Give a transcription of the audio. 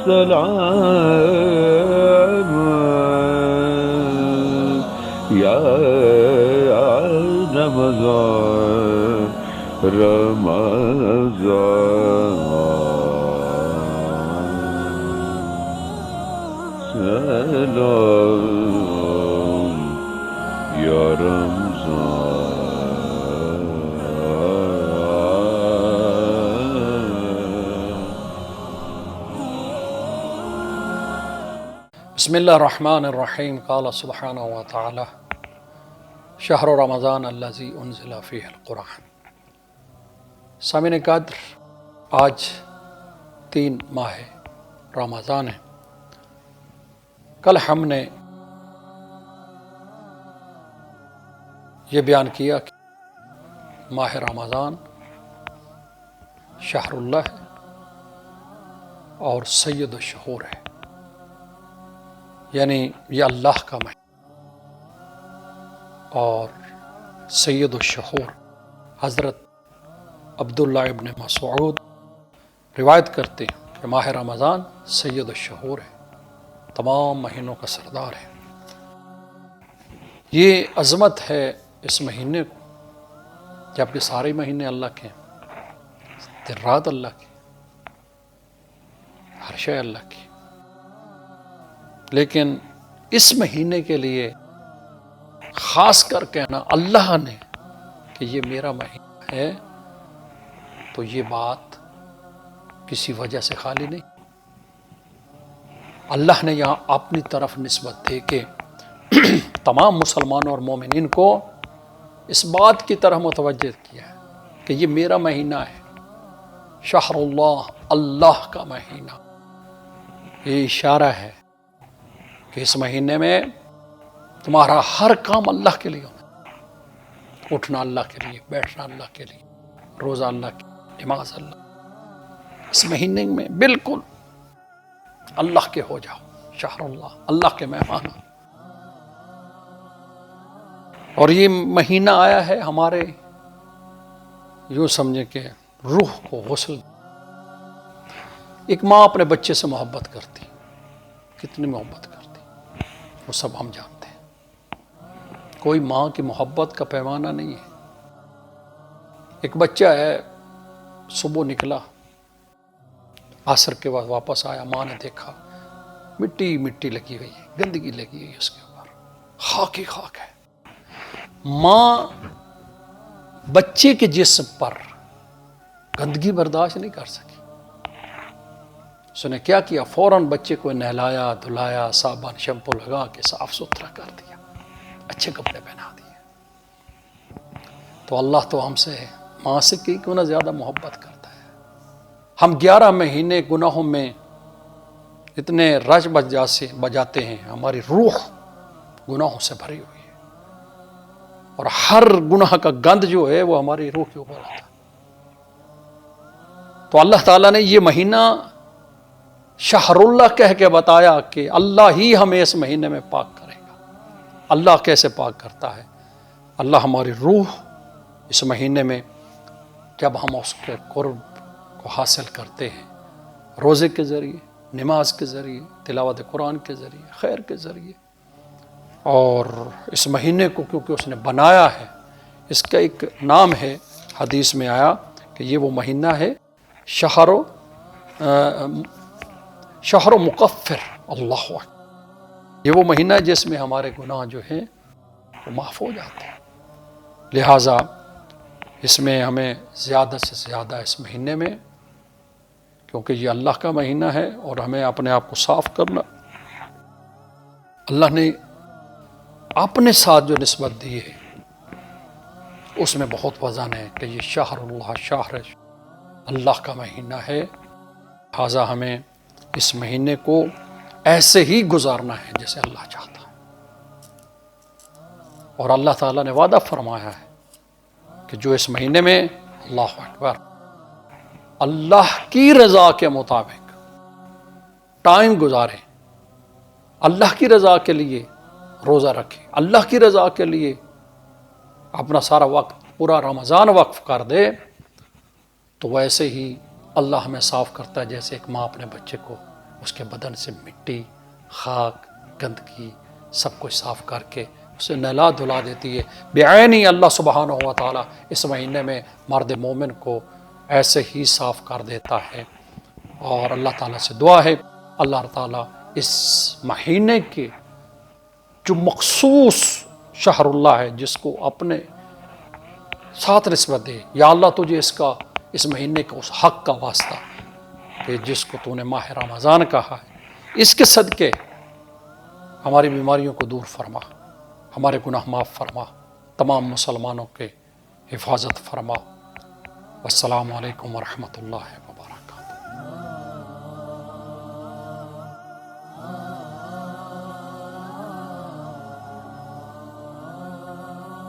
سلام یا رمضان سلام یا بسم اللہ الرحمن الرحیم قال سبحانہ وتعالی شہر رمضان الذی انزل فیہ القرآن۔ سامعین قدر، آج 3 ماہ رمضان ہے۔ کل ہم نے یہ بیان کیا کہ ماہ رمضان شہر اللہ ہے اور سید الشہور ہے، یعنی یہ اللہ کا مہینہ اور سید الشہور حضرت عبداللہ ابن مسعود روایت کرتے ہیں کہ ماہ رمضان سید الشہور ہے، تمام مہینوں کا سردار ہے۔ یہ عظمت ہے اس مہینے کو، جبکہ سارے مہینے اللہ کے ہیں، دن رات اللہ کی، ہر شے اللہ کی، لیکن اس مہینے کے لیے خاص کر کہنا اللہ نے کہ یہ میرا مہینہ ہے، تو یہ بات کسی وجہ سے خالی نہیں۔ اللہ نے یہاں اپنی طرف نسبت دے کے تمام مسلمانوں اور مومنین کو اس بات کی طرح متوجہ کیا ہے کہ یہ میرا مہینہ ہے، شہر اللہ، اللہ کا مہینہ۔ یہ اشارہ ہے کہ اس مہینے میں تمہارا ہر کام اللہ کے لیے ہونا، اٹھنا اللہ کے لیے، بیٹھنا اللہ کے لیے، روزہ اللہ کی، نماز اللہ۔ اس مہینے میں بالکل اللہ کے ہو جاؤ، شہر اللہ، اللہ کے مہمان۔ اور یہ مہینہ آیا ہے ہمارے، یوں سمجھیں کہ روح کو غسل۔ ایک ماں اپنے بچے سے محبت کرتی، کتنی محبت کرتی وہ سب ہم جانتے ہیں۔ کوئی ماں کی محبت کا پیمانہ نہیں ہے۔ ایک بچہ ہے، صبح نکلا، عصر کے بعد واپس آیا، ماں نے دیکھا مٹی مٹی لگی ہوئی ہے، گندگی لگی ہوئی ہے اس کے اوپر، خاک ہی خاک ہے۔ ماں بچے کے جسم پر گندگی برداشت نہیں کر سکی، اس نے کیا کیا، فوراً بچے کو نہلایا، دھلایا، صابن شیمپو لگا کے صاف ستھرا کر دیا، اچھے کپڑے پہنا دیے۔ تو اللہ تو ہم سے ماں سے کیوں نہ زیادہ محبت کرتا ہے۔ ہم 11 مہینے گناہوں میں اتنے رچ بجاتے ہیں، ہماری روح گناہوں سے بھری ہوئی ہے، اور ہر گناہ کا گند جو ہے وہ ہماری روح کے اوپر آتا ہے۔ تو اللہ تعالیٰ نے یہ مہینہ شہر اللہ کہہ کے بتایا کہ اللہ ہی ہمیں اس مہینے میں پاک کرے گا۔ اللہ کیسے پاک کرتا ہے؟ اللہ ہماری روح اس مہینے میں جب ہم اس کے قرب کو حاصل کرتے ہیں، روزے کے ذریعے، نماز کے ذریعے، تلاوت قرآن کے ذریعے، خیر کے ذریعے، اور اس مہینے کو کیونکہ اس نے بنایا ہے، اس کا ایک نام ہے، حدیث میں آیا کہ یہ وہ مہینہ ہے شہر و مکفر، اللہ اکبر، یہ وہ مہینہ ہے جس میں ہمارے گناہ جو ہیں وہ معاف ہو جاتے ہیں۔ لہٰذا اس میں ہمیں زیادہ سے زیادہ اس مہینے میں، کیونکہ یہ اللہ کا مہینہ ہے اور ہمیں اپنے آپ کو صاف کرنا، اللہ نے اپنے ساتھ جو نسبت دی ہے اس میں بہت وزن ہے کہ یہ شہر اللہ، شہر اللہ کا مہینہ ہے۔ لہٰذا ہمیں اس مہینے کو ایسے ہی گزارنا ہے جیسے اللہ چاہتا ہے، اور اللہ تعالیٰ نے وعدہ فرمایا ہے کہ جو اس مہینے میں اللہ اکبر اللہ کی رضا کے مطابق ٹائم گزارے، اللہ کی رضا کے لیے روزہ رکھے، اللہ کی رضا کے لیے اپنا سارا وقت پورا رمضان وقف کر دے تو ویسے ہی اللہ ہمیں صاف کرتا ہے جیسے ایک ماں اپنے بچے کو اس کے بدن سے مٹی، خاک، گندگی سب کچھ صاف کر کے اسے نہلا دھلا دیتی ہے۔ بعینی اللہ سبحانہ و تعالیٰ اس مہینے میں مرد مومن کو ایسے ہی صاف کر دیتا ہے۔ اور اللہ تعالیٰ سے دعا ہے اللہ تعالیٰ اس مہینے کے جو مخصوص شہر اللہ ہے جس کو اپنے ساتھ نسبت دے، یا اللہ تجھے اس مہینے کا اس حق کا واسطہ کہ جس کو تو نے ماہ رمضان کہا ہے، اس کے صدقے ہماری بیماریوں کو دور فرما، ہمارے گناہ معاف فرما، تمام مسلمانوں کے حفاظت فرما۔ والسلام علیکم ورحمۃ اللہ وبرکاتہ۔